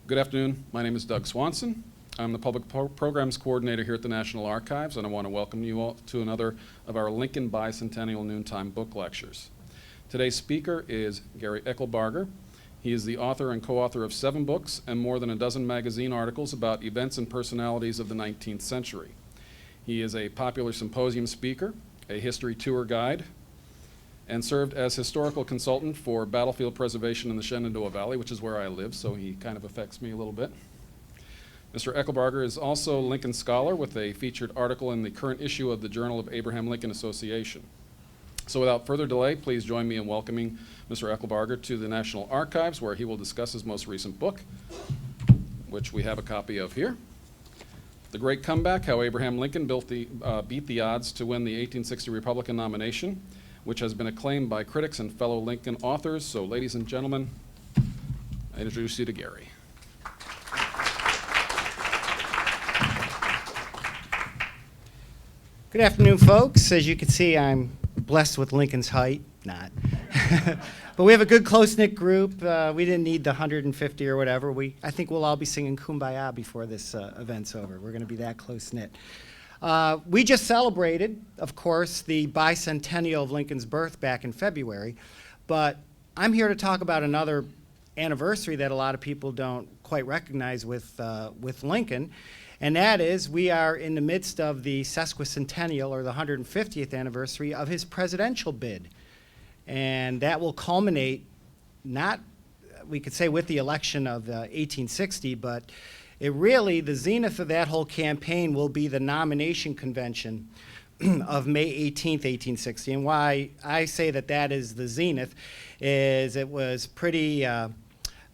Good afternoon. My name is Doug Swanson. I'm the Public Programs Coordinator here at the National Archives, and I want to welcome you all to another of our Lincoln Bicentennial Noontime Book Lectures. Today's speaker is Gary Ecelbarger. He is the author and co-author of 7 books and more than a dozen magazine articles about events and personalities of the 19th century. He is a popular symposium speaker, a history tour guide, and served as historical consultant for battlefield preservation in the Shenandoah Valley, which is where I live, so he kind of affects me a little bit. Mr. Ecelbarger is also a Lincoln Scholar with a featured article in the current issue of the Journal of Abraham Lincoln Association. So without further delay, please join me in welcoming Mr. Ecelbarger to the National Archives, where he will discuss his most recent book, which we have a copy of here. The Great Comeback, How Abraham Lincoln Beat the Odds to Win the 1860 Republican Nomination, which has been acclaimed by critics and fellow Lincoln authors. So ladies and gentlemen, I introduce you to Gary. Good afternoon, folks. As you can see, I'm blessed with Lincoln's height. Not. But we have a good, close-knit group. We didn't need the 150 or whatever. I think we'll all be singing Kumbaya before this event's over. We're going to be that close-knit. We just celebrated, of course, the bicentennial of Lincoln's birth back in February, but I'm here to talk about another anniversary that a lot of people don't quite recognize with Lincoln, and that is we are in the midst of the sesquicentennial, or the 150th anniversary of his presidential bid, and that will culminate not, we could say, with the election of 1860, but the zenith of that whole campaign will be the nomination convention of May 18th, 1860. And why I say that is the zenith is it was pretty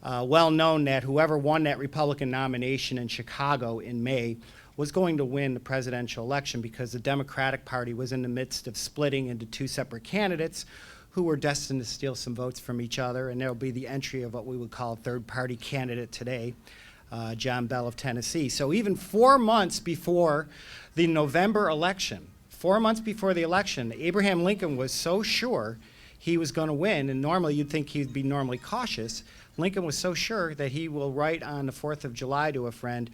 well known that whoever won that Republican nomination in Chicago in May was going to win the presidential election, because the Democratic Party was in the midst of splitting into 2 separate candidates who were destined to steal some votes from each other, and there will be the entry of what we would call a third-party candidate today, John Bell of Tennessee. So even 4 months before the November election, 4 months before the election, Abraham Lincoln was so sure he was going to win, and normally you'd think he'd be normally cautious. Lincoln was so sure that he will write on the 4th of July to a friend,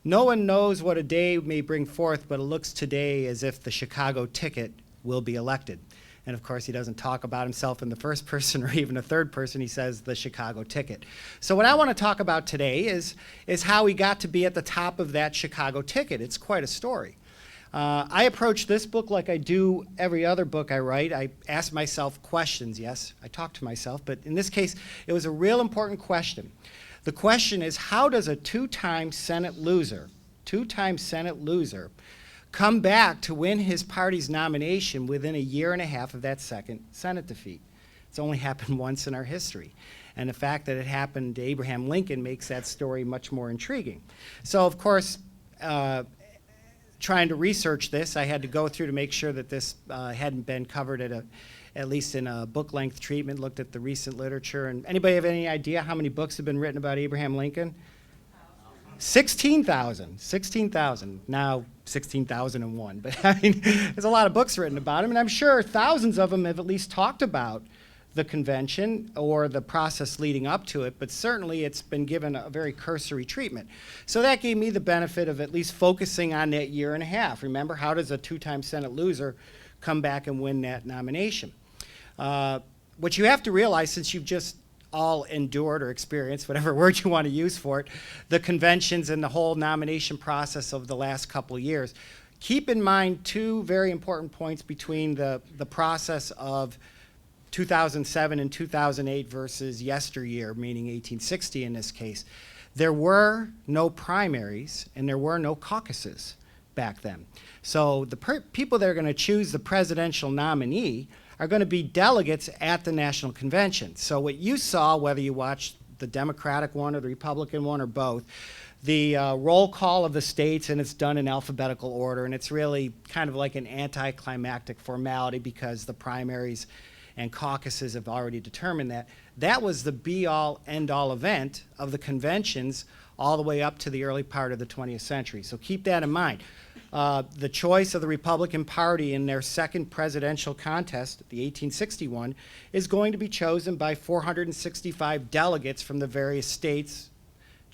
"No one knows what a day may bring forth, but it looks today as if the Chicago ticket will be elected." And of course, he doesn't talk about himself in the first person or even a third person. He says the Chicago ticket. So what I want to talk about today is how he got to be at the top of that Chicago ticket. It's quite a story. I approach this book like I do every other book I write. I ask myself questions. Yes, I talk to myself, but in this case, it was a real important question. The question is, how does a two-time Senate loser, come back to win his party's nomination within a year and a half of that second Senate defeat? It's only happened once in our history. And the fact that it happened to Abraham Lincoln makes that story much more intriguing. So, of course, trying to research this, I had to go through to make sure that this hadn't been covered at least in a book-length treatment, looked at the recent literature. And anybody have any idea how many books have been written about Abraham Lincoln? 16,000. Now 16,001. But I mean, there's a lot of books written about him, and I'm sure thousands of them have at least talked about the convention or the process leading up to it, but certainly it's been given a very cursory treatment. So that gave me the benefit of at least focusing on that year and a half. Remember, how does a 2-time Senate loser come back and win that nomination? What you have to realize, since you've just all endured or experienced, whatever word you want to use for it, the conventions and the whole nomination process of the last couple of years, keep in mind 2 very important points between the process of 2007 and 2008 versus yesteryear, meaning 1860 in this case. There were no primaries and there were no caucuses back then. So the people that are going to choose the presidential nominee are going to be delegates at the National Convention. So what you saw, whether you watched the Democratic one or the Republican one or both, the roll call of the states, and it's done in alphabetical order, and it's really kind of like an anticlimactic formality because the primaries and caucuses have already determined that. That was the be-all, end-all event of the conventions all the way up to the early part of the 20th century. So keep that in mind. The choice of the Republican Party in their second presidential contest, the 1861, is going to be chosen by 465 delegates from the various states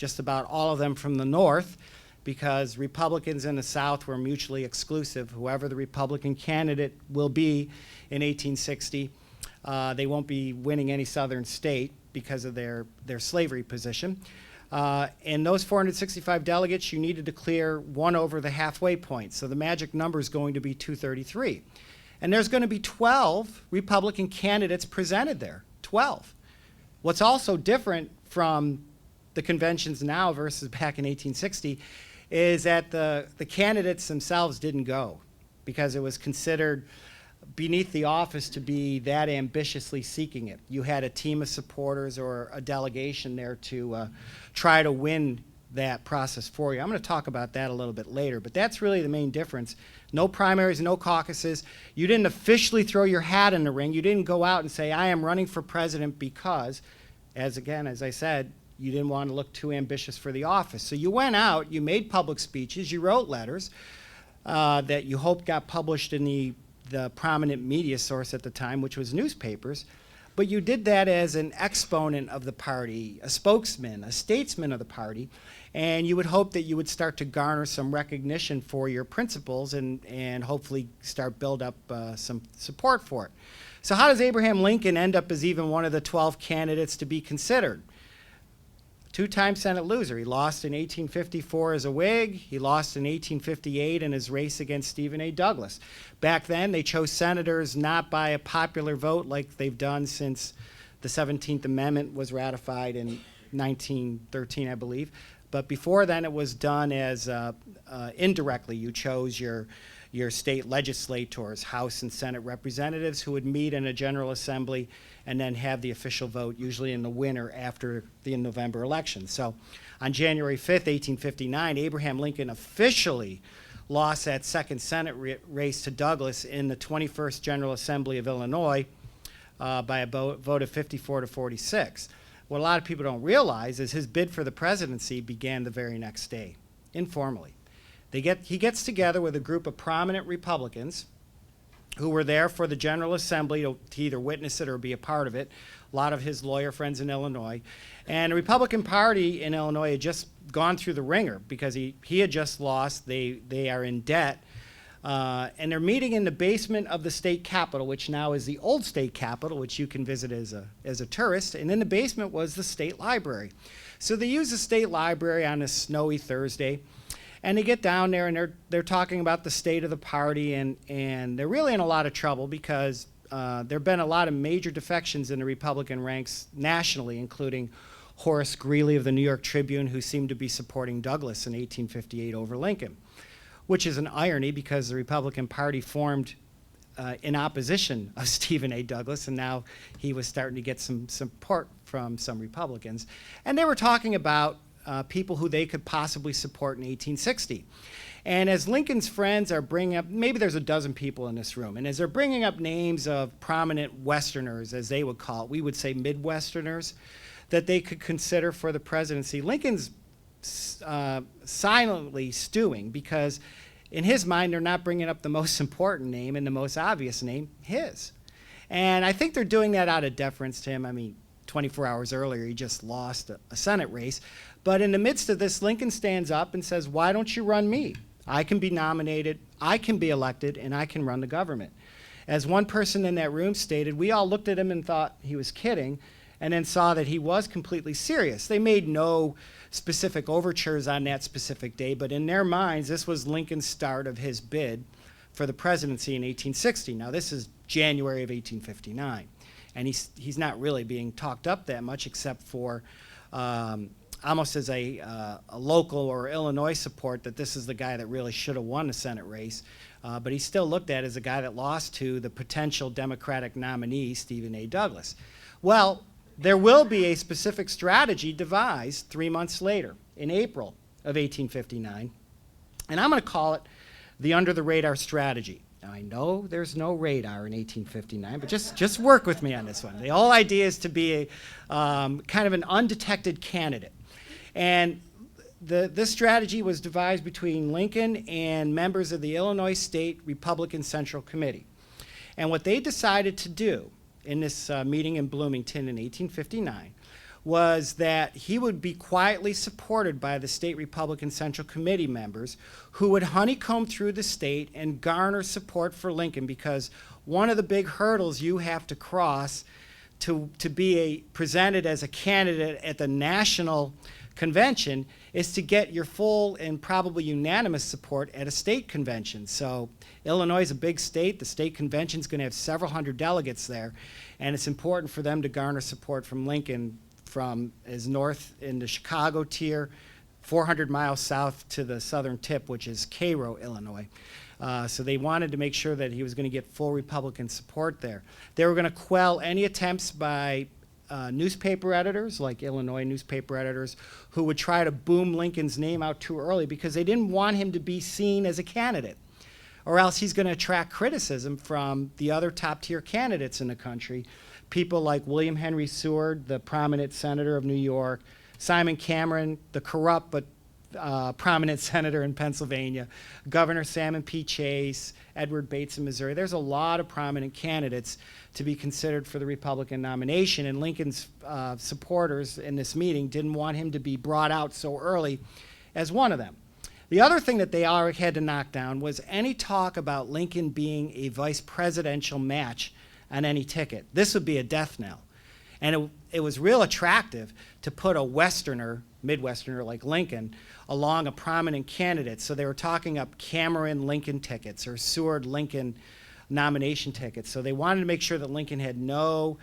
just about all of them from the North, because Republicans in the South were mutually exclusive. Whoever the Republican candidate will be in 1860, they won't be winning any Southern state because of their slavery position. And those 465 delegates, you needed to clear one over the halfway point. So the magic number is going to be 233. And there's going to be 12 Republican candidates presented there, 12. What's also different from the conventions now versus back in 1860 is that the candidates themselves didn't go because it was considered beneath the office to be that ambitiously seeking it. You had a team of supporters or a delegation there to try to win that process for you. I'm going to talk about that a little bit later, but that's really the main difference. No primaries, no caucuses. You didn't officially throw your hat in the ring. You didn't go out and say, I am running for president because, as I said, you didn't want to look too ambitious for the office. So you went out, you made public speeches, you wrote letters that you hoped got published in the prominent media source at the time, which was newspapers. But you did that as an exponent of the party, a spokesman, a statesman of the party, and you would hope that you would start to garner some recognition for your principles and hopefully start build up some support for it. So how does Abraham Lincoln end up as even one of the 12 candidates to be considered? Two-time Senate loser. He lost in 1854 as a Whig. He lost in 1858 in his race against Stephen A. Douglas. Back then, they chose senators not by a popular vote like they've done since the 17th Amendment was ratified in 1913, I believe. But before then, it was done as indirectly. You chose your state legislators, House and Senate representatives, who would meet in a General Assembly and then have the official vote, usually in the winter after the November election. So on January 5th, 1859, Abraham Lincoln officially lost that second Senate race to Douglas in the 21st General Assembly of Illinois by a vote of 54 to 46. What a lot of people don't realize is his bid for the presidency began the very next day, informally. He gets together with a group of prominent Republicans who were there for the General Assembly to either witness it or be a part of it, a lot of his lawyer friends in Illinois. And the Republican Party in Illinois had just gone through the ringer because he had just lost. They are in debt. And they're meeting in the basement of the state capitol, which now is the old state capitol, which you can visit as a tourist. And in the basement was the state library. So they use the state library on a snowy Thursday. And they get down there and they're talking about the state of the party, and they're really in a lot of trouble because there have been a lot of major defections in the Republican ranks nationally, including Horace Greeley of the New York Tribune, who seemed to be supporting Douglas in 1858 over Lincoln, which is an irony because the Republican Party formed in opposition of Stephen A. Douglas, and now he was starting to get some support from some Republicans. And they were talking about people who they could possibly support in 1860. And as Lincoln's friends are bringing up, maybe there's a dozen people in this room, and as they're bringing up names of prominent Westerners, as they would call it, we would say Midwesterners, that they could consider for the presidency, Lincoln's silently stewing because in his mind they're not bringing up the most important name and the most obvious name, his. And I think they're doing that out of deference to him. I mean, 24 hours earlier, he just lost a Senate race. But in the midst of this, Lincoln stands up and says, why don't you run me? I can be nominated, I can be elected, and I can run the government. As one person in that room stated, we all looked at him and thought he was kidding, and then saw that he was completely serious. They made no specific overtures on that specific day, but in their minds, this was Lincoln's start of his bid for the presidency in 1860. Now, this is January of 1859. And he's not really being talked up that much except for almost as a local or Illinois support that this is the guy that really should have won the Senate race. But he's still looked at as a guy that lost to the potential Democratic nominee, Stephen A. Douglas. Well, there will be a specific strategy devised 3 months later, in April of 1859. And I'm going to call it the under-the-radar strategy. Now, I know there's no radar in 1859, but just work with me on this one. The whole idea is to be a kind of an undetected candidate. And this strategy was devised between Lincoln and members of the Illinois State Republican Central Committee. And what they decided to do in this meeting in Bloomington in 1859 was that he would be quietly supported by the state Republican Central Committee members who would honeycomb through the state and garner support for Lincoln, because one of the big hurdles you have to cross to be presented as a candidate at the national convention is to get your full and probably unanimous support at a state convention. So Illinois is a big state. The state convention is going to have several hundred delegates there, and it's important for them to garner support from Lincoln from as north in the Chicago tier, 400 miles south to the southern tip, which is Cairo, Illinois. So they wanted to make sure that he was going to get full Republican support there. They were going to quell any attempts by newspaper editors, like Illinois newspaper editors, who would try to boom Lincoln's name out too early because they didn't want him to be seen as a candidate, or else he's going to attract criticism from the other top-tier candidates in the country, people like William Henry Seward, the prominent senator of New York, Simon Cameron, the corrupt but prominent senator in Pennsylvania, Governor Salmon P. Chase, Edward Bates in Missouri. There's a lot of prominent candidates to be considered for the Republican nomination, and Lincoln's supporters in this meeting didn't want him to be brought out so early as one of them. The other thing that they already had to knock down was any talk about Lincoln being a vice presidential match on any ticket. This would be a death knell. And it was real attractive to put a Westerner, Midwesterner like Lincoln, along a prominent candidate. So they were talking up Cameron Lincoln tickets or Seward Lincoln nomination tickets. So they wanted to make sure that Lincoln had no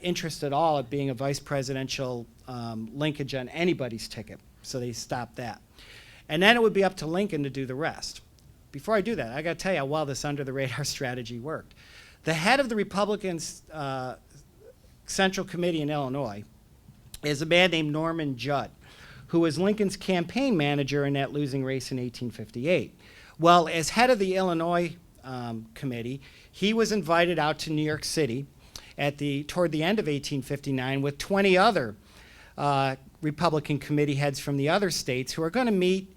interest at all at being a vice presidential linkage on anybody's ticket. So they stopped that. And then it would be up to Lincoln to do the rest. Before I do that, I got to tell you how well this under-the-radar strategy worked. The head of the Republicans' Central Committee in Illinois is a man named Norman Judd, who was Lincoln's campaign manager in that losing race in 1858. Well, as head of the Illinois committee, he was invited out to New York City toward the end of 1859 with 20 other Republican committee heads from the other states who are going to meet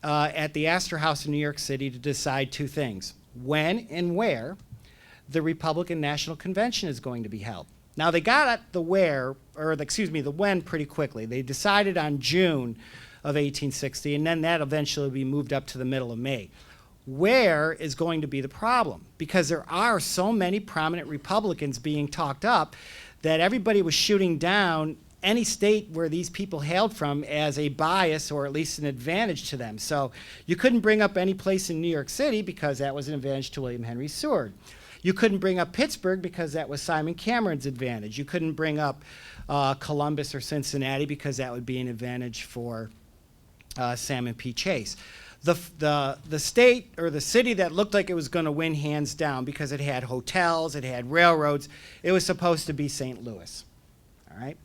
at the Astor House in New York City to decide two things: when and where the Republican National Convention is going to be held. Now, they got at the the when pretty quickly. They decided on June of 1860, and then that eventually will be moved up to the middle of May. Where is going to be the problem? Because there are so many prominent Republicans being talked up that everybody was shooting down any state where these people hailed from as a bias or at least an advantage to them. So you couldn't bring up any place in New York City because that was an advantage to William Henry Seward. You couldn't bring up Pittsburgh because that was Simon Cameron's advantage. You couldn't bring up Columbus or Cincinnati because that would be an advantage for Salmon P. Chase. The state or the city that looked like it was going to win hands down because it had hotels, it had railroads, it was supposed to be St. Louis. All right?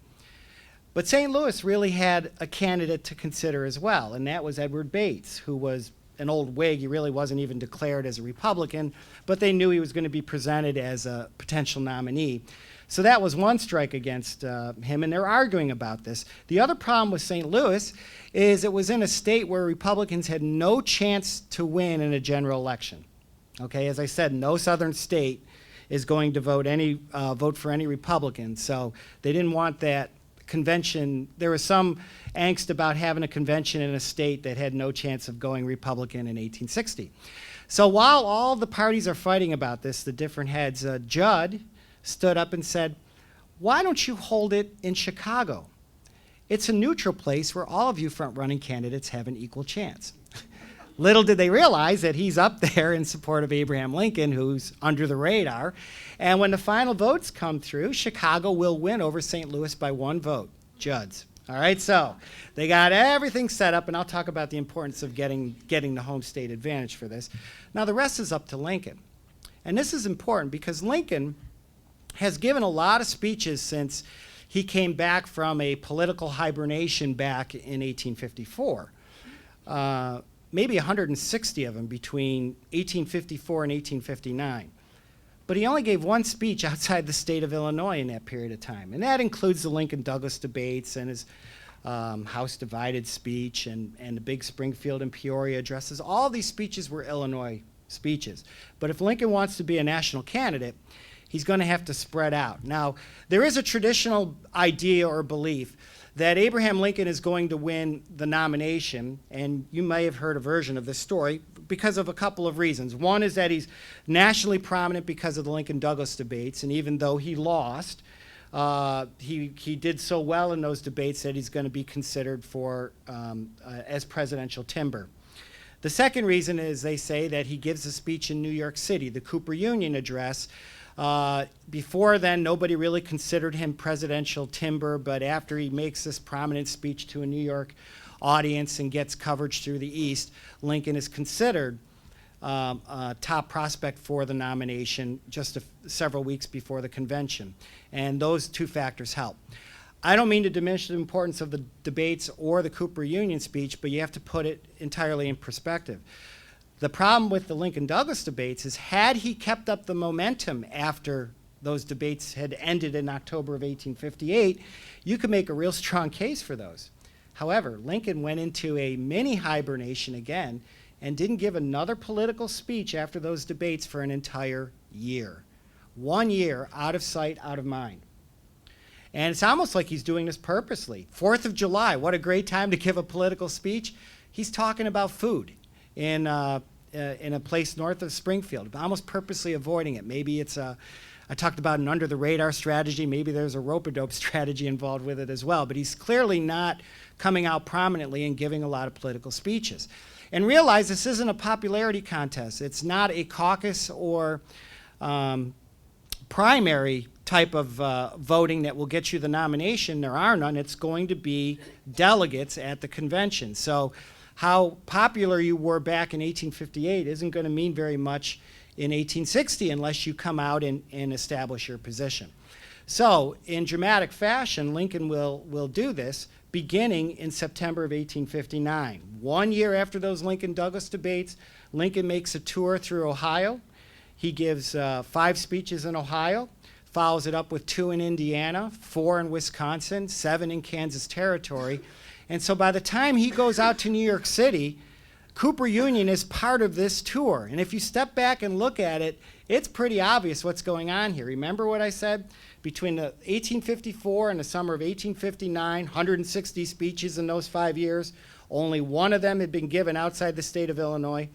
But St. Louis really had a candidate to consider as well, and that was Edward Bates, who was an old Whig. He really wasn't even declared as a Republican, but they knew he was going to be presented as a potential nominee. So that was one strike against him, and they're arguing about this. The other problem with St. Louis is it was in a state where Republicans had no chance to win in a general election. Okay, as I said, no southern state is going to vote for any Republican, so they didn't want that convention. There was some angst about having a convention in a state that had no chance of going Republican in 1860. So while all the parties are fighting about this, the different heads, Judd stood up and said, "Why don't you hold it in Chicago? It's a neutral place where all of you front-running candidates have an equal chance." Little did they realize that he's up there in support of Abraham Lincoln, who's under the radar. And when the final votes come through, Chicago will win over St. Louis by one vote, Judd's. All right, so they got everything set up, and I'll talk about the importance of getting the home state advantage for this. Now, the rest is up to Lincoln. And this is important because Lincoln has given a lot of speeches since he came back from a political hibernation back in 1854. Maybe 160 of them between 1854 and 1859. But he only gave one speech outside the state of Illinois in that period of time. And that includes the Lincoln-Douglas debates and his House Divided speech and the big Springfield and Peoria addresses. All these speeches were Illinois speeches. But if Lincoln wants to be a national candidate, he's going to have to spread out. Now, there is a traditional idea or belief that Abraham Lincoln is going to win the nomination, and you may have heard a version of this story because of a couple of reasons. One is that he's nationally prominent because of the Lincoln-Douglas debates, and even though he lost, he did so well in those debates that he's going to be considered for as presidential timber. The second reason is they say that he gives a speech in New York City, the Cooper Union Address. Before then, nobody really considered him presidential timber, but after he makes this prominent speech to a New York audience and gets coverage through the East, Lincoln is considered a top prospect for the nomination just several weeks before the convention. And those two factors help. I don't mean to diminish the importance of the debates or the Cooper Union speech, but you have to put it entirely in perspective. The problem with the Lincoln-Douglas debates is had he kept up the momentum after those debates had ended in October of 1858, you could make a real strong case for those. However, Lincoln went into a mini hibernation again and didn't give another political speech after those debates for an entire year. 1 year, out of sight, out of mind. And it's almost like he's doing this purposely. 4th of July, what a great time to give a political speech. He's talking about food in a place north of Springfield, almost purposely avoiding it. Maybe it's I talked about an under-the-radar strategy. Maybe there's a rope-a-dope strategy involved with it as well. But he's clearly not coming out prominently and giving a lot of political speeches. And realize this isn't a popularity contest. It's not a caucus or primary type of voting that will get you the nomination. There are none. It's going to be delegates at the convention. So how popular you were back in 1858 isn't going to mean very much in 1860 unless you come out and establish your position. So in dramatic fashion, Lincoln will do this beginning in September of 1859. 1 year after those Lincoln-Douglas debates, Lincoln makes a tour through Ohio. He gives 5 speeches in Ohio, follows it up with 2 in Indiana, 4 in Wisconsin, 7 in Kansas Territory. And so by the time he goes out to New York City, Cooper Union is part of this tour. And if you step back and look at it, it's pretty obvious what's going on here. Remember what I said? Between the 1854 and the summer of 1859, 160 speeches in those 5 years. Only one of them had been given outside the state of Illinois.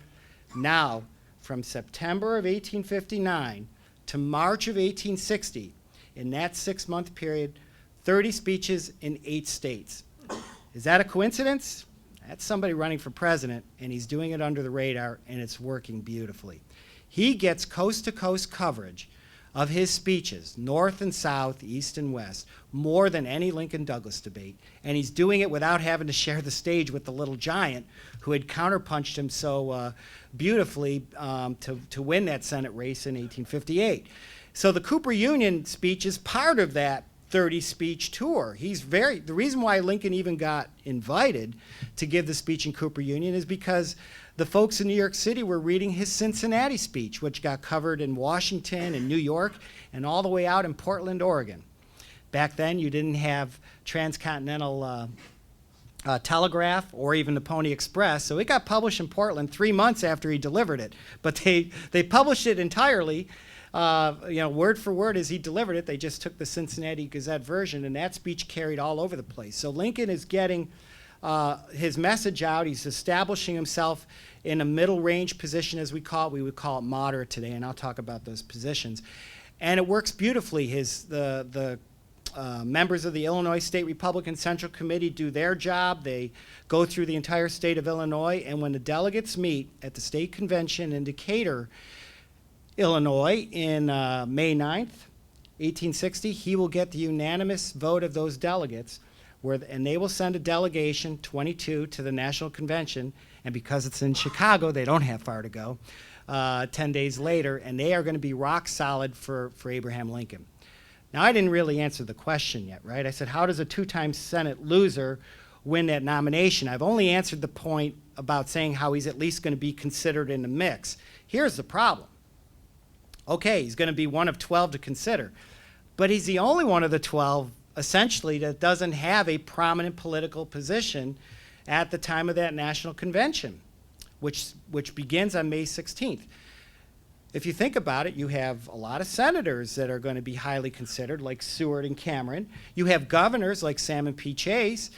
Now, from September of 1859 to March of 1860, in that 6-month period, 30 speeches in 8 states. Is that a coincidence? That's somebody running for president, and he's doing it under the radar, and it's working beautifully. He gets coast-to-coast coverage of his speeches, north and south, east and west, more than any Lincoln-Douglas debate, and he's doing it without having to share the stage with the little giant who had counterpunched him so beautifully to win that Senate race in 1858. So the Cooper Union speech is part of that 30-speech tour. The reason why Lincoln even got invited to give the speech in Cooper Union is because the folks in New York City were reading his Cincinnati speech, which got covered in Washington and New York and all the way out in Portland, Oregon. Back then, you didn't have transcontinental telegraph or even the Pony Express, so it got published in Portland 3 months after he delivered it. But they published it entirely, word for word as he delivered it. They just took the Cincinnati Gazette version, and that speech carried all over the place. So Lincoln is getting his message out. He's establishing himself in a middle range position, as we call it. We would call it moderate today, and I'll talk about those positions. And it works beautifully. The members of the Illinois State Republican Central Committee do their job. They go through the entire state of Illinois, and when the delegates meet at the state convention in Decatur, Illinois, in May 9th, 1860, he will get the unanimous vote of those delegates, and they will send a delegation, 22, to the National Convention, and because it's in Chicago, they don't have far to go, 10 days later, and they are going to be rock solid for Abraham Lincoln. Now, I didn't really answer the question yet, right? I said, how does a 2-time Senate loser win that nomination? I've only answered the point about saying how he's at least going to be considered in the mix. Here's the problem. Okay, he's going to be one of 12 to consider, but he's the only one of the 12, essentially, that doesn't have a prominent political position at the time of that national convention, which begins on May 16th. if you think about it, you have a lot of senators that are going to be highly considered, like Seward and Cameron. You have governors like Salmon P. Chase.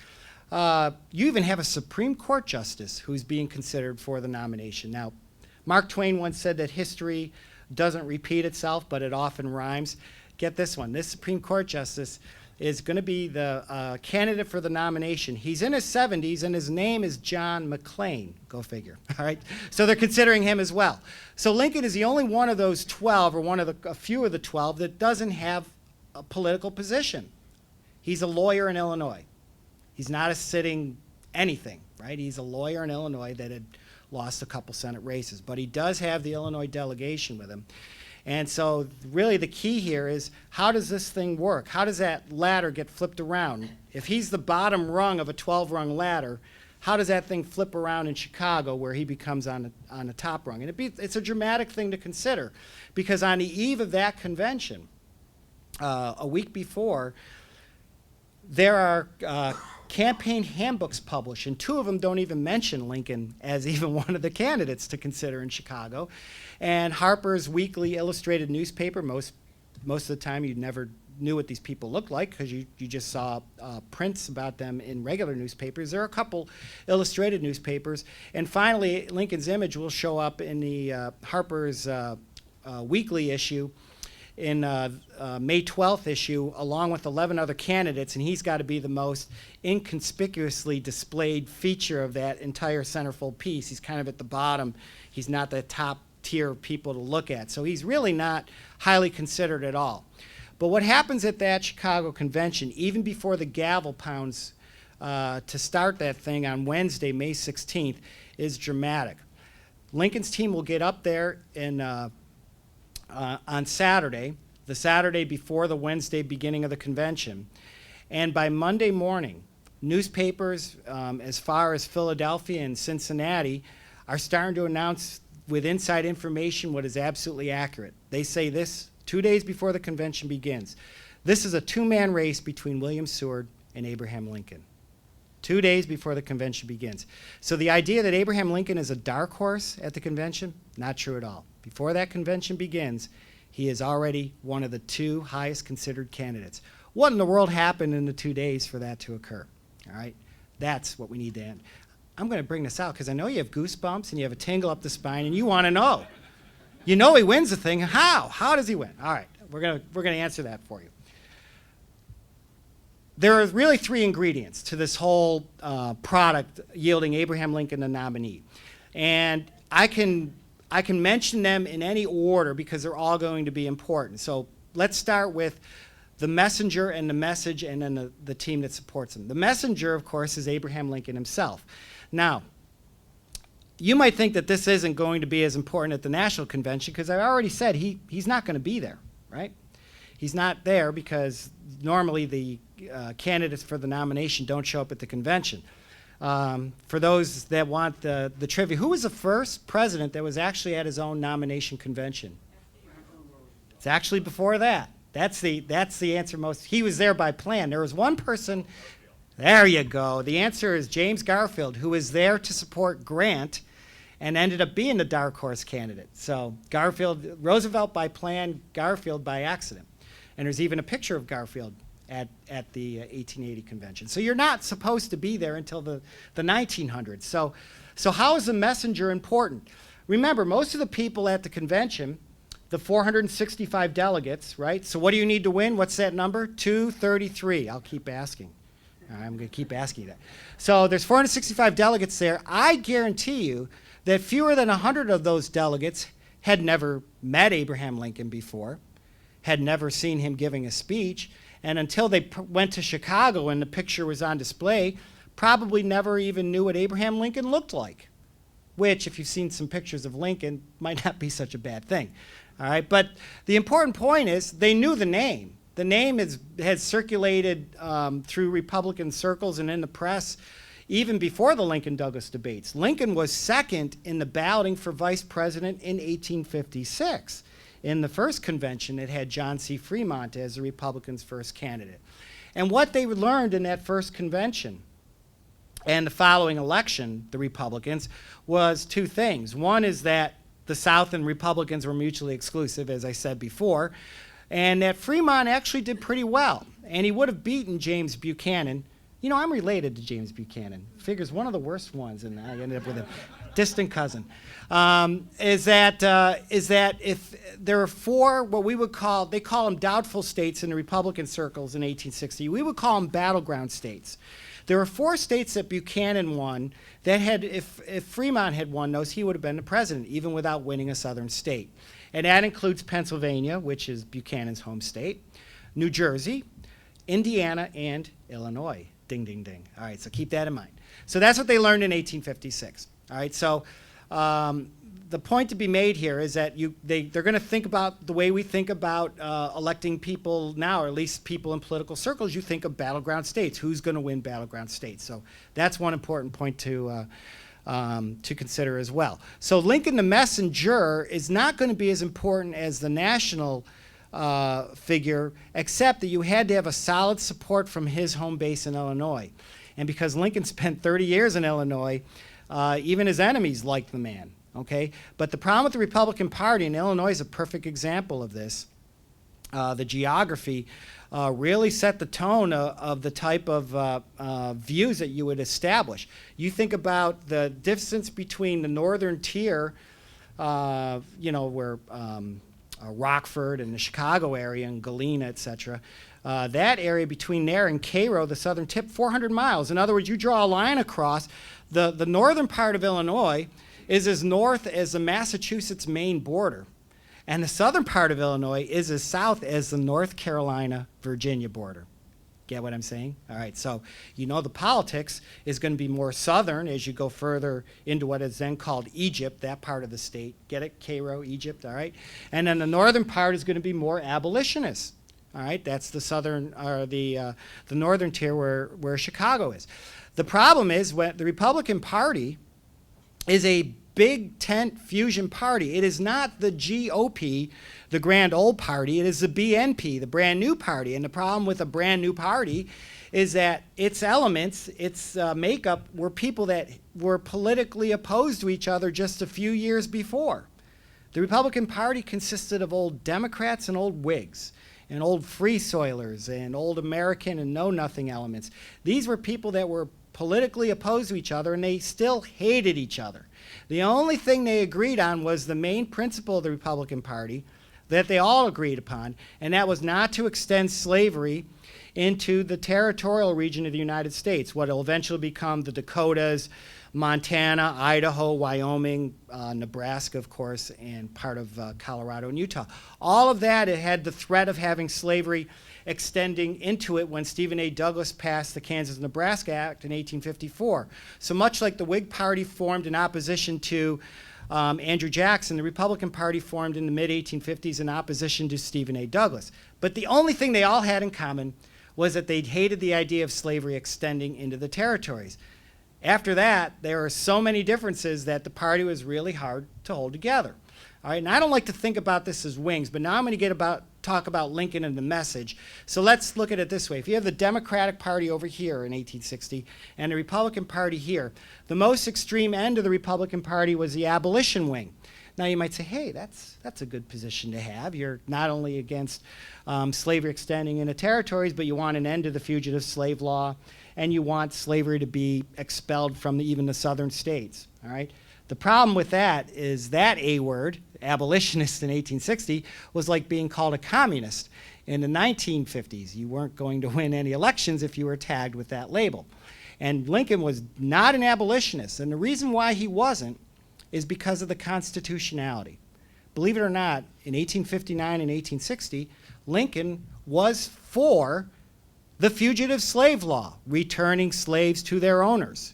You even have a Supreme Court justice who's being considered for the nomination. Now, Mark Twain once said that history doesn't repeat itself, but it often rhymes. Get this one. This Supreme Court justice is going to be the candidate for the nomination. He's in his 70s, and his name is John McClain. Go figure. All right. So they're considering him as well. So Lincoln is the only one of those 12, or one of a few of the 12, that doesn't have a political position. He's a lawyer in Illinois. He's not a sitting anything, right? He's a lawyer in Illinois that had lost a couple Senate races, but he does have the Illinois delegation with him. And so really the key here is, how does this thing work? How does that ladder get flipped around? If he's the bottom rung of a 12-rung ladder, how does that thing flip around in Chicago where he becomes on the top rung? And it's a dramatic thing to consider, because on the eve of that convention, a week before, there are campaign handbooks published, and 2 of them don't even mention Lincoln as even one of the candidates to consider in Chicago. And Harper's Weekly Illustrated newspaper, most of the time you never knew what these people looked like because you just saw prints about them in regular newspapers. There are a couple illustrated newspapers. And finally, Lincoln's image will show up in the Harper's Weekly issue in May 12th issue, along with 11 other candidates, and he's got to be the most inconspicuously displayed feature of that entire centerfold piece. He's kind of at the bottom. He's not the top tier of people to look at. So he's really not highly considered at all. But what happens at that Chicago convention, even before the gavel pounds to start that thing on Wednesday, May 16th, is dramatic. Lincoln's team will get up there in on Saturday, the Saturday before the Wednesday beginning of the convention. And by Monday morning, newspapers as far as Philadelphia and Cincinnati are starting to announce with inside information what is absolutely accurate. They say this 2 days before the convention begins. This is a 2-man race between William Seward and Abraham Lincoln. 2 days before the convention begins. So the idea that Abraham Lincoln is a dark horse at the convention, not true at all. Before that convention begins, he is already one of the 2 highest considered candidates. What in the world happened in the 2 days for that to occur? All right, that's what we need to end. I'm going to bring this out because I know you have goosebumps and you have a tingle up the spine and you want to know. You know he wins the thing. How? How does he win? All right, we're going to answer that for you. There are really 3 ingredients to this whole product yielding Abraham Lincoln the nominee. And I can mention them in any order because they're all going to be important. So let's start with the messenger and the message, and then the team that supports him. The messenger, of course, is Abraham Lincoln himself. Now, you might think that this isn't going to be as important at the national convention because I already said he's not going to be there, right? He's not there because normally the candidates for the nomination don't show up at the convention. For those that want the trivia, who was the first president that was actually at his own nomination convention? It's actually before that. That's the answer most. He was there by plan. There was one person. There you go. The answer is James Garfield, who was there to support Grant and ended up being the dark horse candidate. So Roosevelt by plan, Garfield by accident. And there's even a picture of Garfield at the 1880 convention. So you're not supposed to be there until the 1900s. So how is the messenger important? Remember, most of the people at the convention, the 465 delegates, right? So what do you need to win? What's that number? 233. I'll keep asking. I'm going to keep asking that. So there's 465 delegates there. I guarantee you that fewer than 100 of those delegates had never met Abraham Lincoln before, had never seen him giving a speech, and until they went to Chicago and the picture was on display, probably never even knew what Abraham Lincoln looked like, which, if you've seen some pictures of Lincoln, might not be such a bad thing. All right, but the important point is they knew the name. The name has circulated through Republican circles and in the press even before the Lincoln-Douglas debates. Lincoln was second in the balloting for vice president in 1856. In the first convention, it had John C. Fremont as the Republicans' first candidate. And what they learned in that first convention and the following election, the Republicans, was 2 things. One is that the South and Republicans were mutually exclusive, as I said before, and that Fremont actually did pretty well. And he would have beaten James Buchanan. You know, I'm related to James Buchanan. Figures one of the worst ones, and I ended up with a distant cousin. Is that if there are four, what we would call, they call them doubtful states in the Republican circles in 1860, we would call them battleground states. There were four states that Buchanan won that had, if Fremont had won those, he would have been the president, even without winning a southern state. And that includes Pennsylvania, which is Buchanan's home state, New Jersey, Indiana, and Illinois. Ding, ding, ding. All right, so keep that in mind. So that's what they learned in 1856. All right, so the point to be made here is that they're going to think about the way we think about electing people now, or at least people in political circles. You think of battleground states. Who's going to win battleground states? So that's one important point to consider as well. So Lincoln the messenger is not going to be as important as the national figure, except that you had to have a solid support from his home base in Illinois. And because Lincoln spent 30 years in Illinois, even his enemies liked the man. Okay, but the problem with the Republican Party, and Illinois is a perfect example of this, the geography really set the tone of the type of views that you would establish. You think about the distance between the northern tier, you know, where Rockford and the Chicago area and Galena, et cetera, that area between there and Cairo, the southern tip, 400 miles. In other words, you draw a line across, the northern part of Illinois is as north as the Massachusetts-Maine border. And the southern part of Illinois is as south as the North Carolina-Virginia border. Get what I'm saying? All right, so you know the politics is going to be more southern as you go further into what is then called Egypt, that part of the state. Get it? Cairo, Egypt, all right? And then the northern part is going to be more abolitionist. All right, that's the southern, or the northern tier where Chicago is. The problem is when the Republican Party is a big tent fusion party. It is not the GOP, the grand old party. It is the BNP, the brand new party. And the problem with a brand new party is that its elements, its makeup, were people that were politically opposed to each other just a few years before. The Republican Party consisted of old Democrats and old Whigs, and old Free Soilers, and old American and Know-Nothing elements. These were people that were politically opposed to each other, and they still hated each other. The only thing they agreed on was the main principle of the Republican Party that they all agreed upon, and that was not to extend slavery into the territorial region of the United States, what will eventually become the Dakotas, Montana, Idaho, Wyoming, Nebraska, of course, and part of Colorado and Utah. All of that, it had the threat of having slavery extending into it when Stephen A. Douglas passed the Kansas-Nebraska Act in 1854. So much like the Whig Party formed in opposition to Andrew Jackson, the Republican Party formed in the mid-1850s in opposition to Stephen A. Douglas. But the only thing they all had in common was that they hated the idea of slavery extending into the territories. After that, there are so many differences that the party was really hard to hold together. All right, and I don't like to think about this as wings, but now I'm going to talk about Lincoln and the message. So let's look at it this way. If you have the Democratic Party over here in 1860 and the Republican Party here, the most extreme end of the Republican Party was the abolition wing. Now you might say, hey, that's a good position to have. You're not only against slavery extending into territories, but you want an end to the fugitive slave law, and you want slavery to be expelled from even the southern states. All right. The problem with that is that A word, abolitionist in 1860, was like being called a communist in the 1950s. You weren't going to win any elections if you were tagged with that label. And Lincoln was not an abolitionist, and the reason why he wasn't is because of the constitutionality. Believe it or not, in 1859 and 1860, Lincoln was for the fugitive slave law, returning slaves to their owners.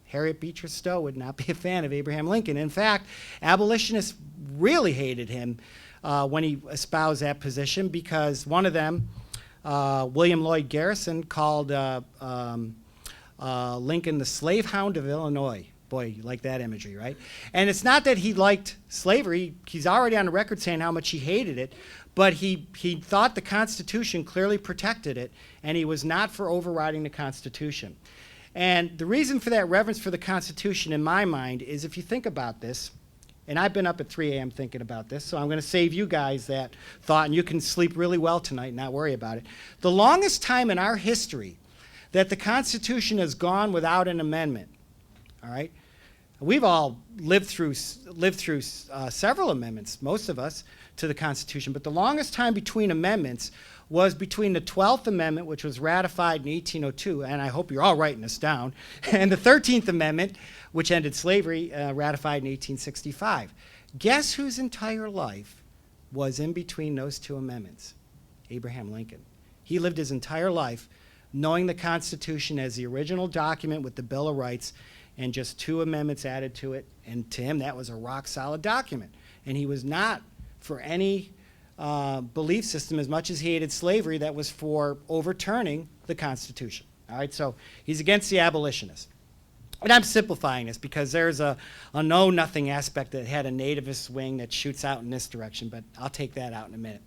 Harriet Beecher Stowe would not be a fan of Abraham Lincoln. In fact, abolitionists really hated him when he espoused that position, because one of them, William Lloyd Garrison, called Lincoln the slave hound of Illinois. Boy, you like that imagery, right? And it's not that he liked slavery. He's already on the record saying how much he hated it, but he thought the Constitution clearly protected it, and he was not for overriding the Constitution. And the reason for that reverence for the Constitution, in my mind, is if you think about this, And I've been up at 3 a.m. thinking about this, so I'm going to save you guys that thought, and you can sleep really well tonight and not worry about it. The longest time in our history that the Constitution has gone without an amendment, all right? We've all lived through several amendments, most of us, to the Constitution, but the longest time between amendments was between the 12th Amendment, which was ratified in 1802, and I hope you're all writing this down, and the 13th Amendment, which ended slavery, ratified in 1865. Guess whose entire life was in between those two amendments? Abraham Lincoln. He lived his entire life knowing the Constitution as the original document with the Bill of Rights and just 2 amendments added to it, and to him that was a rock-solid document. And he was not for any belief system as much as he hated slavery that was for overturning the Constitution. All right, so he's against the abolitionists. And I'm simplifying this because there's a know-nothing aspect that had a nativist wing that shoots out in this direction, but I'll take that out in a minute.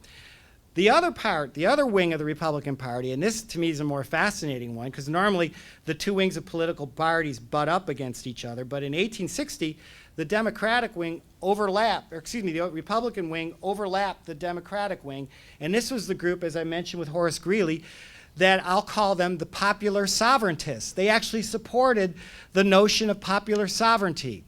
The other part, the other wing of the Republican Party, and this to me is a more fascinating one because normally the two wings of political parties butt up against each other, but in 1860, the Democratic wing the Republican wing overlapped the Democratic wing, and this was the group, as I mentioned with Horace Greeley, that I'll call them the popular sovereigntists. They actually supported the notion of popular sovereignty.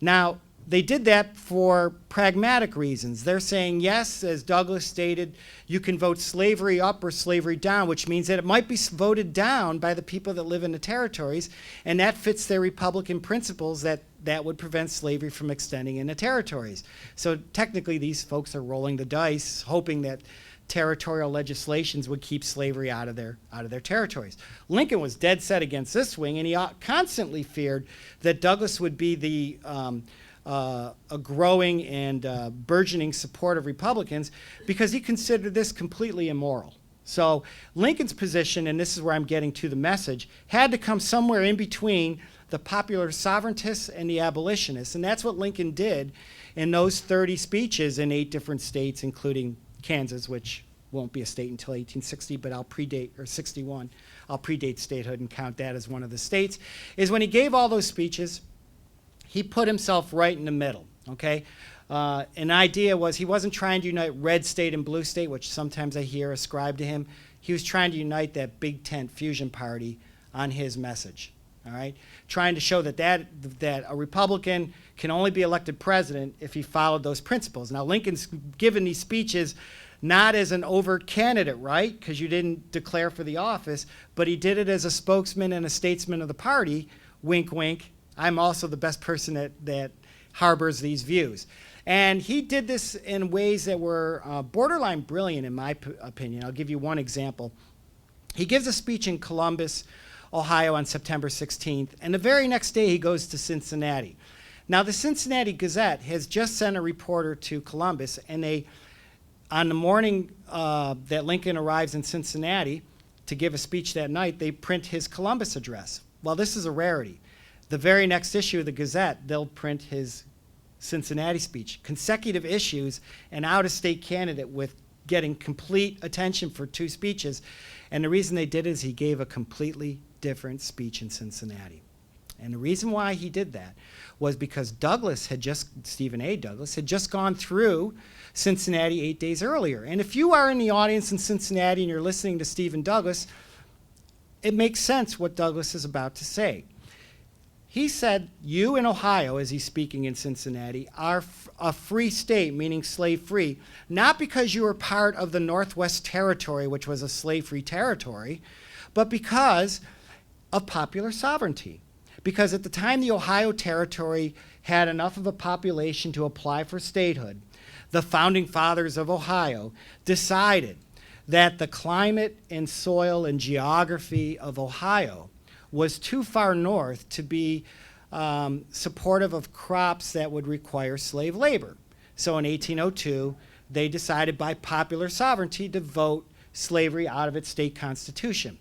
Now, they did that for pragmatic reasons. They're saying, yes, as Douglas stated, you can vote slavery up or slavery down, which means that it might be voted down by the people that live in the territories, and that fits their Republican principles that would prevent slavery from extending in the territories. So technically, these folks are rolling the dice, hoping that territorial legislations would keep slavery out of their territories. Lincoln was dead set against this wing, and he constantly feared that Douglas would be a growing and burgeoning support of Republicans because he considered this completely immoral. So Lincoln's position, and this is where I'm getting to the message, had to come somewhere in between the popular sovereigntists and the abolitionists, and that's what Lincoln did in those 30 speeches in 8 different states, including Kansas, which won't be a state until 1860, but I'll predate statehood and count that as one of the states, is when he gave all those speeches, he put himself right in the middle, okay? An idea was he wasn't trying to unite red state and blue state, which sometimes I hear ascribed to him. He was trying to unite that big tent fusion party on his message, all right? Trying to show that a Republican can only be elected president if he followed those principles. Now, Lincoln's given these speeches not as an overt candidate, right? Because you didn't declare for the office, but he did it as a spokesman and a statesman of the party, wink, wink. I'm also the best person that harbors these views. And he did this in ways that were borderline brilliant, in my opinion. I'll give you one example. He gives a speech in Columbus, Ohio on September 16th, and the very next day he goes to Cincinnati. Now, the Cincinnati Gazette has just sent a reporter to Columbus, and they, on the morning that Lincoln arrives in Cincinnati to give a speech that night, they print his Columbus address. Well, this is a rarity. The very next issue of the Gazette, they'll print his Cincinnati speech. Consecutive issues, an out-of-state candidate with getting complete attention for 2 speeches. And the reason they did it is he gave a completely different speech in Cincinnati. And the reason why he did that was because Stephen A. Douglas had just gone through Cincinnati 8 days earlier. And if you are in the audience in Cincinnati and you're listening to Stephen Douglas, it makes sense what Douglas is about to say. He said, you in Ohio, as he's speaking in Cincinnati, are a free state, meaning slave-free, not because you were part of the Northwest Territory, which was a slave-free territory, but because of popular sovereignty. Because at the time the Ohio Territory had enough of a population to apply for statehood, the founding fathers of Ohio decided that the climate and soil and geography of Ohio was too far north to be supportive of crops that would require slave labor. So in 1802, they decided by popular sovereignty to vote slavery out of its state constitution.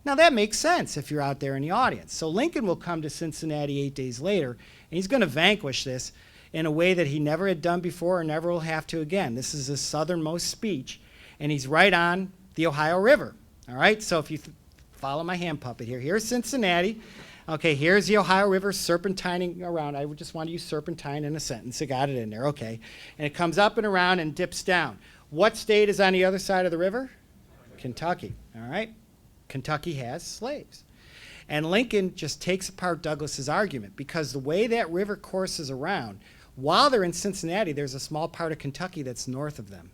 Now that makes sense if you're out there in the audience. So Lincoln will come to Cincinnati 8 days later, and he's going to vanquish this in a way that he never had done before or never will have to again. This is his southernmost speech, and he's right on the Ohio River. All right, so if you follow my hand puppet here. Here's Cincinnati. Okay, here's the Ohio River serpentining around. I just want to use serpentine in a sentence. I got it in there. Okay. And it comes up and around and dips down. What state is on the other side of the river? Kentucky. All right? Kentucky has slaves. And Lincoln just takes apart Douglas's argument because the way that river courses around, while they're in Cincinnati, there's a small part of Kentucky that's north of them.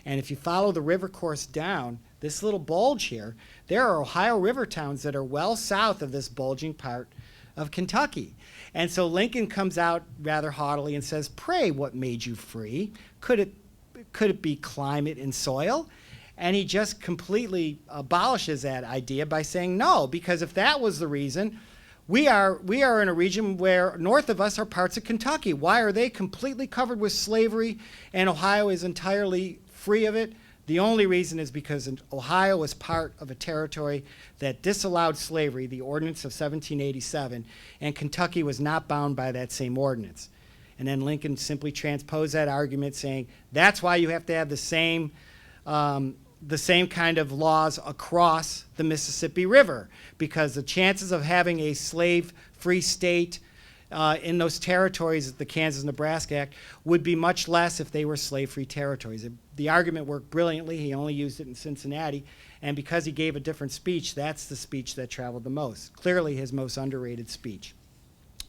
And if you follow the river course down, this little bulge here, there are Ohio River towns that are well south of this bulging part of Kentucky. And so Lincoln comes out rather haughtily and says, "Pray, what made you free? Could it be climate and soil?" And he just completely abolishes that idea by saying no, because if that was the reason, we are in a region where north of us are parts of Kentucky. Why are they completely covered with slavery and Ohio is entirely free of it? The only reason is because Ohio was part of a territory that disallowed slavery, the Ordinance of 1787, and Kentucky was not bound by that same ordinance. And then Lincoln simply transposed that argument saying that's why you have to have the same kind of laws across the Mississippi River, because the chances of having a slave-free state in those territories, the Kansas-Nebraska Act, would be much less if they were slave-free territories. The argument worked brilliantly. He only used it in Cincinnati, and because he gave a different speech, that's the speech that traveled the most. Clearly his most underrated speech.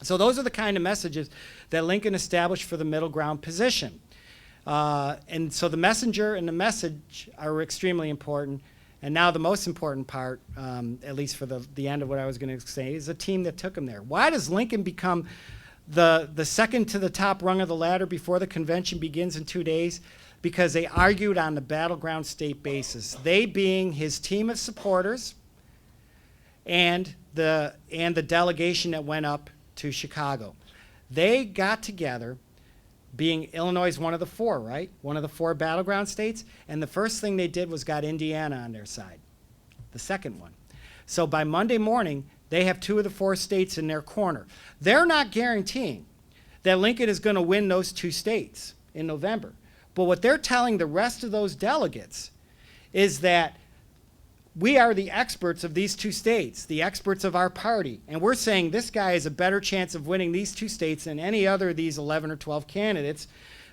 So those are the kind of messages that Lincoln established for the middle ground position. And so the messenger and the message are extremely important. And now the most important part, at least for the end of what I was going to say, is the team that took him there. Why does Lincoln become the second to the top rung of the ladder before the convention begins in 2 days? Because they argued on the battleground state basis, they being his team of supporters and the delegation that went up to Chicago. They got together, being Illinois is one of the four, right? One of the four battleground states. And the first thing they did was got Indiana on their side, the second one. So by Monday morning, they have 2 of the 4 states in their corner. They're not guaranteeing that Lincoln is going to win those 2 states in November. But what they're telling the rest of those delegates is that we are the experts of these 2 states, the experts of our party. And we're saying this guy has a better chance of winning these 2 states than any other of these 11 or 12 candidates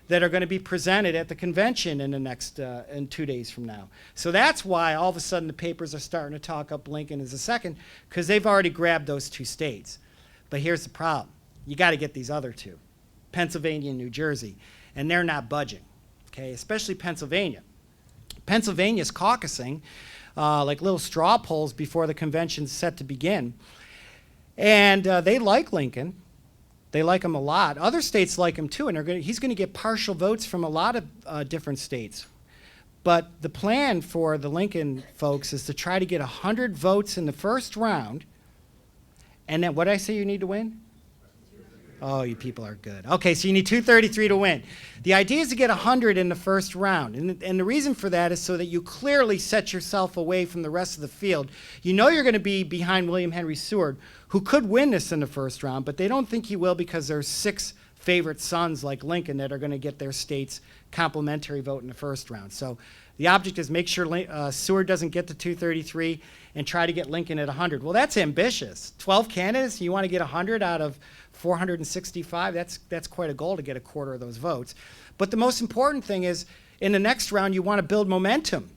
that are going to be presented at the convention in the next in 2 days from now. So that's why all of a sudden the papers are starting to talk up Lincoln as a second, because they've already grabbed those 2 states. But here's the problem. You got to get these other 2, Pennsylvania and New Jersey. And they're not budging, okay, especially Pennsylvania. Pennsylvania's caucusing like little straw polls before the convention's set to begin. And they like Lincoln. They like him a lot. Other states like him too, and he's going to get partial votes from a lot of different states. But the plan for the Lincoln folks is to try to get 100 votes in the first round. And then what did I say you need to win? Oh, you people are good. Okay, so you need 233 to win. The idea is to get 100 in the first round. And the reason for that is so that you clearly set yourself away from the rest of the field. You know you're going to be behind William Henry Seward, who could win this in the first round, but they don't think he will because there's 6 favorite sons like Lincoln that are going to get their state's complimentary vote in the first round. So the object is make sure Seward doesn't get to 233 and try to get Lincoln at 100. Well, that's ambitious. 12 candidates, you want to get 100 out of 465, that's quite a goal to get a quarter of those votes. But the most important thing is, in the next round, you want to build momentum.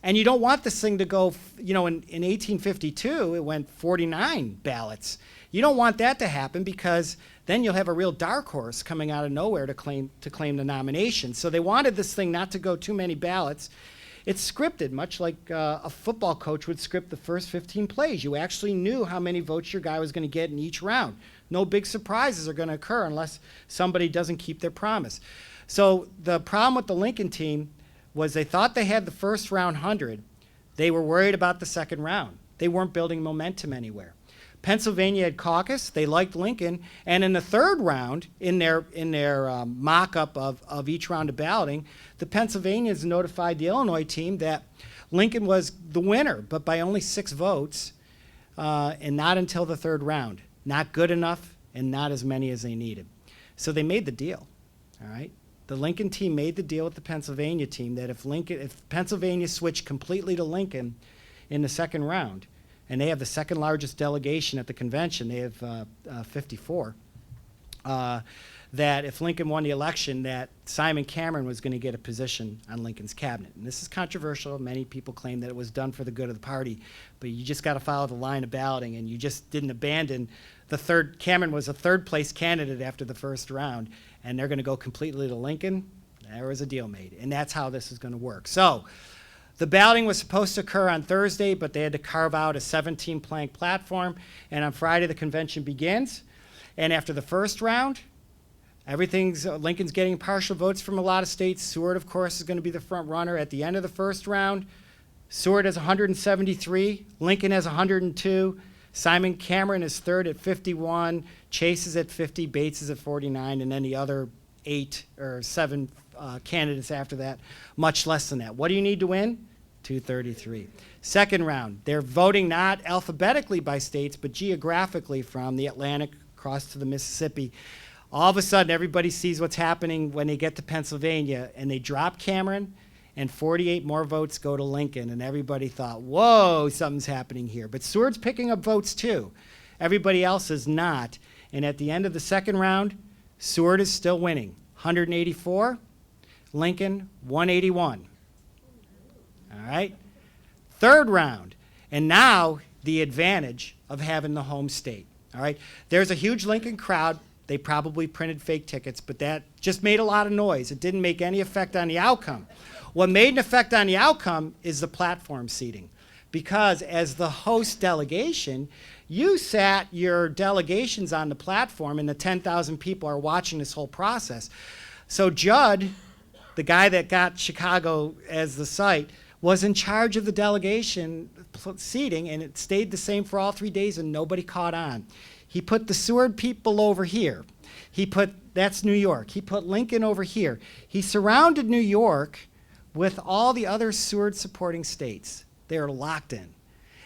And you don't want this thing to go, in 1852, it went 49 ballots. You don't want that to happen because then you'll have a real dark horse coming out of nowhere to claim the nomination. So they wanted this thing not to go too many ballots. It's scripted, much like a football coach would script the first 15 plays. You actually knew how many votes your guy was going to get in each round. No big surprises are going to occur unless somebody doesn't keep their promise. So the problem with the Lincoln team was they thought they had the first round 100. They were worried about the second round. They weren't building momentum anywhere. Pennsylvania had caucus. They liked Lincoln. And in the third round, in their mock-up of each round of balloting, the Pennsylvanians notified the Illinois team that Lincoln was the winner, but by only 6 votes, and not until the third round. Not good enough and not as many as they needed. So they made the deal, all right? The Lincoln team made the deal with the Pennsylvania team that if Pennsylvania switched completely to Lincoln in the second round, and they have the second largest delegation at the convention. They have 54. That if Lincoln won the election, that Simon Cameron was going to get a position on Lincoln's cabinet. And this is controversial. Many people claim that it was done for the good of the party, but you just got to follow the line of balloting, and you just didn't abandon the third. Cameron was a third-place candidate after the first round, and they're going to go completely to Lincoln. There was a deal made, and that's how this is going to work. So the balloting was supposed to occur on Thursday, but they had to carve out a 17-plank platform, and on Friday the convention begins. And after the first round, Lincoln's getting partial votes from a lot of states. Seward, of course, is going to be the front runner. At the end of the first round, Seward has 173, Lincoln has 102, Simon Cameron is third at 51, Chase is at 50, Bates is at 49, and then the other 8 or 7 candidates after that, much less than that. What do you need to win? 233. Second round, they're voting not alphabetically by states, but geographically from the Atlantic across to the Mississippi. All of a sudden, everybody sees what's happening when they get to Pennsylvania, and they drop Cameron, and 48 more votes go to Lincoln, and everybody thought, whoa, something's happening here. But Seward's picking up votes too. Everybody else is not. And at the end of the second round, Seward is still winning. 184, Lincoln 181. All right? Third round, and now the advantage of having the home state. All right? There's a huge Lincoln crowd. They probably printed fake tickets, but that just made a lot of noise. It didn't make any effect on the outcome. What made an effect on the outcome is the platform seating, because as the host delegation, you sat your delegations on the platform, and the 10,000 people are watching this whole process. So Judd, the guy that got Chicago as the site, was in charge of the delegation seating, and it stayed the same for all 3 days, and nobody caught on. He put the Seward people over here. That's New York. He put Lincoln over here. He surrounded New York with all the other Seward supporting states. They are locked in.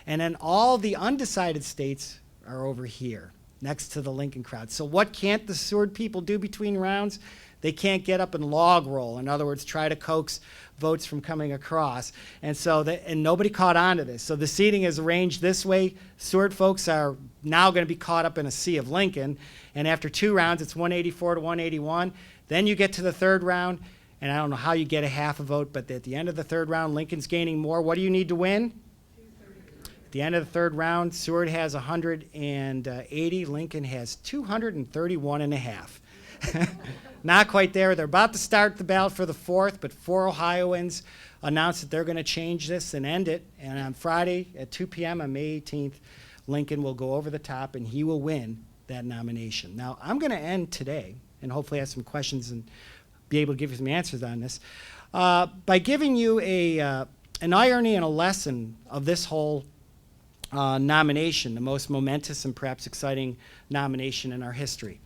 And then all the undecided states are over here, next to the Lincoln crowd. So what can't the Seward people do between rounds? They can't get up and log roll. In other words, try to coax votes from coming across. And so and nobody caught on to this. So the seating is arranged this way. Seward folks are now going to be caught up in a sea of Lincoln. And after 2 rounds, it's 184 to 181. Then you get to the third round, and I don't know how you get a half a vote, but at the end of the third round, Lincoln's gaining more. What do you need to win? At the end of the third round, Seward has 180. Lincoln has 231 and a half. Not quite there. They're about to start the ballot for the fourth, but 4 Ohioans announced that they're going to change this and end it. And on Friday at 2 p.m. on May 18th, Lincoln will go over the top, and he will win that nomination. Now, I'm going to end today, and hopefully have some questions and be able to give you some answers on this, by giving you an irony and a lesson of this whole nomination, the most momentous and perhaps exciting nomination in our history.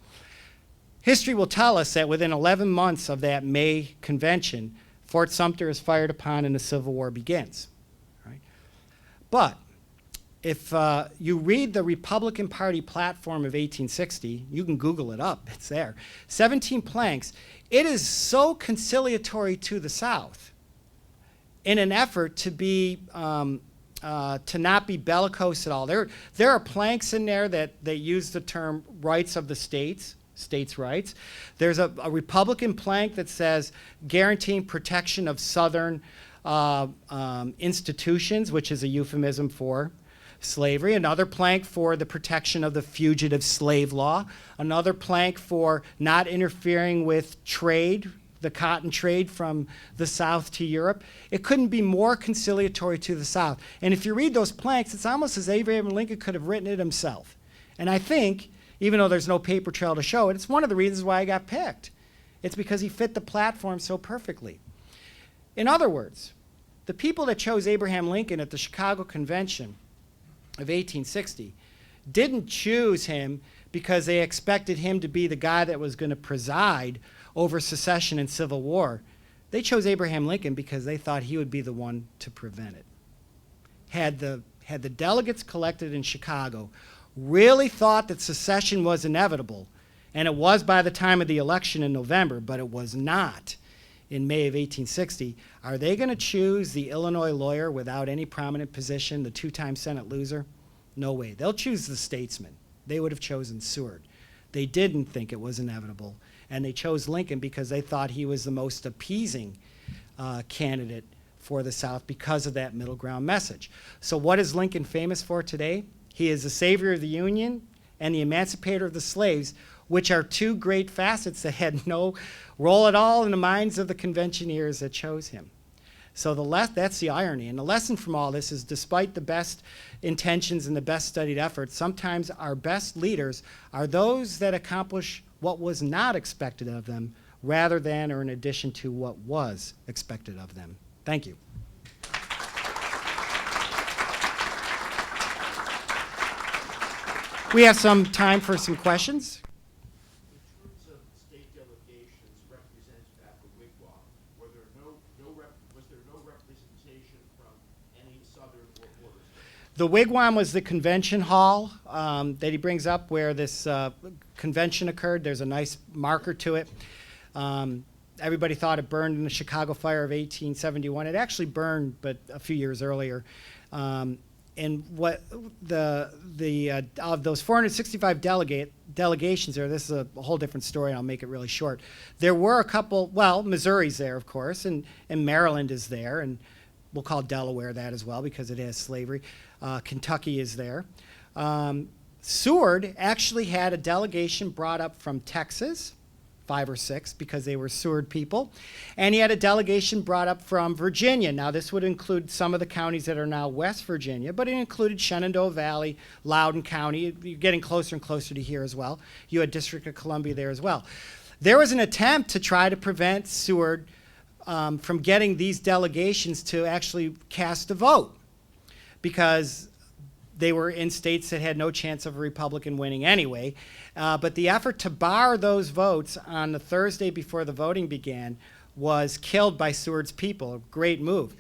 History will tell us that within 11 months of that May convention, Fort Sumter is fired upon and the Civil War begins. Right? But if you read the Republican Party platform of 1860, you can Google it up, it's there, 17 planks, it is so conciliatory to the South in an effort to be to not be bellicose at all. There are planks in there that use the term rights of the states rights. There's a Republican plank that says guaranteeing protection of Southern institutions, which is a euphemism for slavery. Another plank for the protection of the fugitive slave law. Another plank for not interfering with trade, the cotton trade from the South to Europe. It couldn't be more conciliatory to the South. And if you read those planks, it's almost as Abraham Lincoln could have written it himself. And I think, even though there's no paper trail to show it, it's one of the reasons why I got picked. It's because he fit the platform so perfectly. In other words, the people that chose Abraham Lincoln at the Chicago Convention of 1860 didn't choose him because they expected him to be the guy that was going to preside over secession and Civil War. They chose Abraham Lincoln because they thought he would be the one to prevent it. Had the delegates collected in Chicago really thought that secession was inevitable, and it was by the time of the election in November, but it was not in May of 1860, are they going to choose the Illinois lawyer without any prominent position, the 2-time Senate loser? No way. They'll choose the statesman. They would have chosen Seward. They didn't think it was inevitable, and they chose Lincoln because they thought he was the most appeasing candidate for the South because of that middle ground message. So what is Lincoln famous for today? He is the savior of the Union and the emancipator of the slaves, which are two great facets that had no role at all in the minds of the conventioneers that chose him. So that's the irony. And the lesson from all this is, despite the best intentions and the best studied efforts, sometimes our best leaders are those that accomplish what was not expected of them rather than or in addition to what was expected of them. Thank you. We have some time for some questions. In terms of state delegations represented at the Wigwam, was there no representation from any southern or border states? The Wigwam was the convention hall that he brings up where this convention occurred. There's a nice marker to it. Everybody thought it burned in the Chicago fire of 1871. It actually burned, but a few years earlier. And what of those 465 delegations there, this is a whole different story, and I'll make it really short. There were a couple, well, Missouri's there, of course, and Maryland is there, and we'll call Delaware that as well because it has slavery. Kentucky is there. Seward actually had a delegation brought up from Texas, 5 or 6, because they were Seward people. And he had a delegation brought up from Virginia. Now, this would include some of the counties that are now West Virginia, but it included Shenandoah Valley, Loudoun County. You're getting closer and closer to here as well. You had District of Columbia there as well. There was an attempt to try to prevent Seward from getting these delegations to actually cast a vote, because they were in states that had no chance of a Republican winning anyway. But the effort to bar those votes on the Thursday before the voting began was killed by Seward's people. A great move.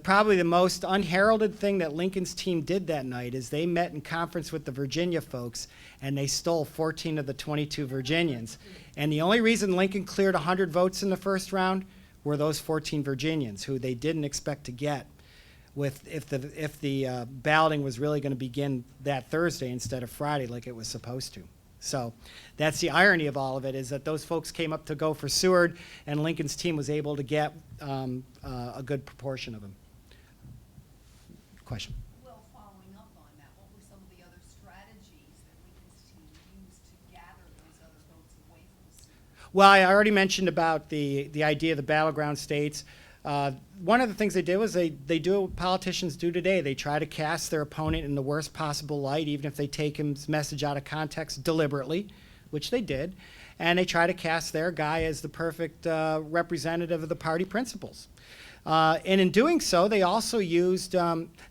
Probably the most unheralded thing that Lincoln's team did that night is they met in conference with the Virginia folks, and they stole 14 of the 22 Virginians. And the only reason Lincoln cleared 100 votes in the first round were those 14 Virginians, who they didn't expect to get if the balloting was really going to begin that Thursday instead of Friday like it was supposed to. So that's the irony of all of it, is that those folks came up to go for Seward, and Lincoln's team was able to get a good proportion of them. Question? Well, following up on that, what were some of the other strategies that Lincoln's team used to gather those other votes away from Seward? Well, I already mentioned about the idea of the battleground states. One of the things they did was they do what politicians do today. They try to cast their opponent in the worst possible light, even if they take his message out of context deliberately, which they did. And they try to cast their guy as the perfect representative of the party principles. And in doing so, they also used,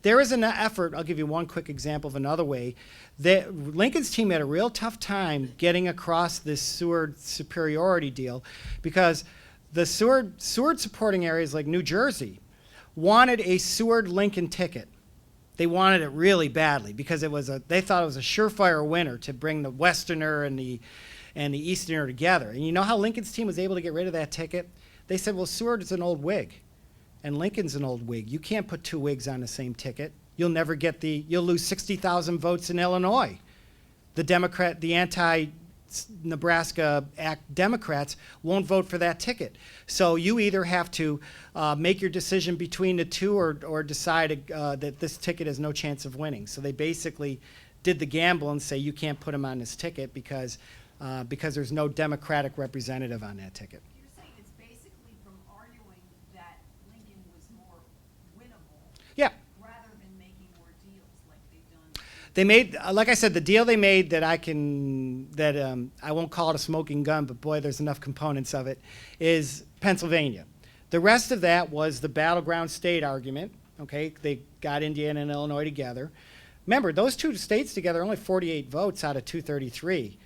there is an effort, I'll give you one quick example of another way, that Lincoln's team had a real tough time getting across this Seward superiority deal, because the Seward supporting areas like New Jersey wanted a Seward-Lincoln ticket. They wanted it really badly because they thought it was a surefire winner to bring the Westerner and the Easterner together. And you know how Lincoln's team was able to get rid of that ticket? They said, well, Seward is an old Whig, and Lincoln's an old Whig. You can't put two Whigs on the same ticket. You'll lose 60,000 votes in Illinois. The anti-Nebraska Act Democrats won't vote for that ticket. So you either have to make your decision between the two, or decide that this ticket has no chance of winning. So they basically did the gamble and say you can't put him on this ticket because there's no Democratic representative on that ticket. You're saying it's basically from arguing that Lincoln was more winnable, Yeah. rather than making more deals like they've done. They made, like I said, the deal they made that I won't call it a smoking gun, but boy, there's enough components of it, is Pennsylvania. The rest of that was the battleground state argument. Okay, they got Indiana and Illinois together. Remember, those two states together only 48 votes out of 233.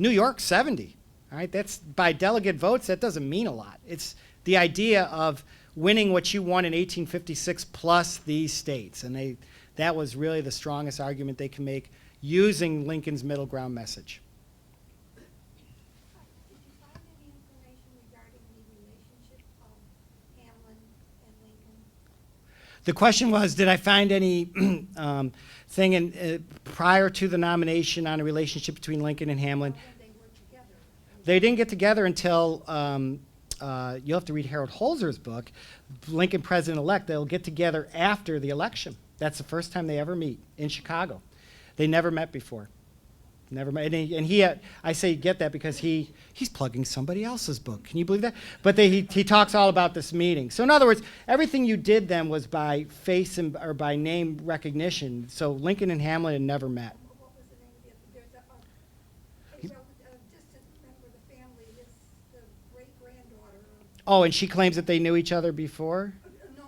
New York, 70. All right, that's by delegate votes. That doesn't mean a lot. It's the idea of winning what you won in 1856 plus these states, and that was really the strongest argument they can make using Lincoln's middle ground message. Did you find any information regarding the relationship of Hamlin and Lincoln? The question was, did I find any thing prior to the nomination on a relationship between Lincoln and Hamlin? When they were together. They didn't get together until, you'll have to read Harold Holzer's book, Lincoln President-elect. They'll get together after the election. That's the first time they ever meet in Chicago. They never met before. Never met. I say get that because he's plugging somebody else's book. Can you believe that? But he talks all about this meeting. So in other words, everything you did then was by face or by name recognition. So Lincoln and Hamlin had never met. What was the name of the other? There's a distant member of the family, the great-granddaughter of. Oh, and she claims that they knew each other before? No.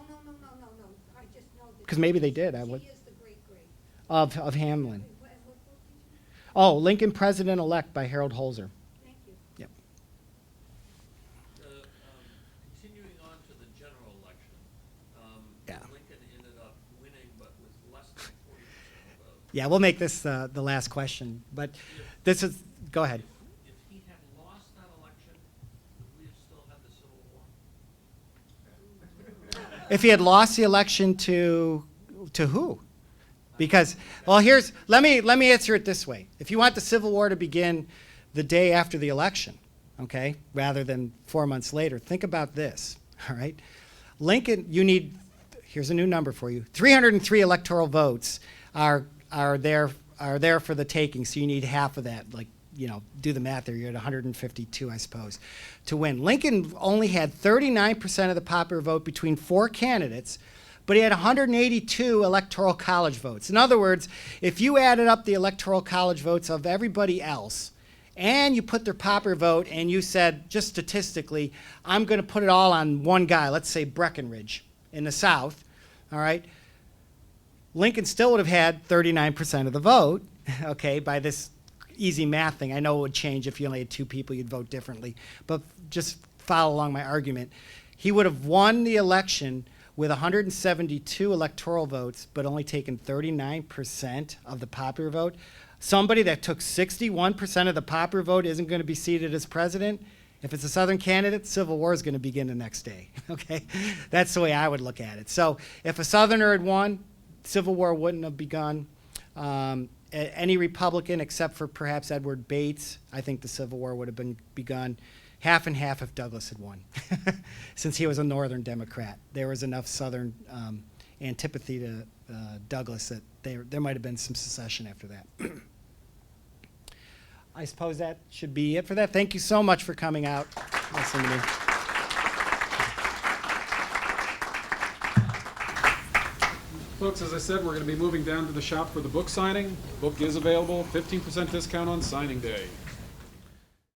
I just know that. 'Cause maybe they did, I She would- is the great-great. Of Hamlin. And what book did you? Oh, Lincoln President-elect by Harold Holzer. Thank you. Yep. Continuing on to the general election, Yeah. Lincoln ended up winning, but with less than 40% of the vote. Yeah, we'll make this the last question. But this is, go ahead. If he had lost that election, would we have still had the Civil War? If he had lost the election to who? Because, well, let me answer it this way. If you want the Civil War to begin the day after the election, okay, rather than 4 months later, think about this, all right? Lincoln, here's a new number for you. 303 electoral votes are there for the taking, so you need half of that, like, do the math there, you're at 152, I suppose, to win. Lincoln only had 39% of the popular vote between 4 candidates, but he had 182 electoral college votes. In other words, if you added up the electoral college votes of everybody else, and you put their popular vote, and you said, just statistically, I'm going to put it all on one guy, let's say Breckinridge in the South, all right, Lincoln still would have had 39% of the vote, okay, by this easy math thing. I know it would change if you only had 2 people, you'd vote differently, but just follow along my argument. He would have won the election with 172 electoral votes, but only taken 39% of the popular vote. Somebody that took 61% of the popular vote isn't going to be seated as president. If it's a Southern candidate, Civil War is going to begin the next day, okay? That's the way I would look at it. So if a Southerner had won, Civil War wouldn't have begun. Any Republican, except for perhaps Edward Bates, I think the Civil War would have begun. Half and half if Douglas had won, since he was a Northern Democrat. There was enough Southern antipathy to Douglas that there might have been some secession after that. I suppose that should be it for that. Thank you so much for coming out, listening to me. Folks, as I said, we're going to be moving down to the shop for the book signing. Book is available, 15% discount on signing day.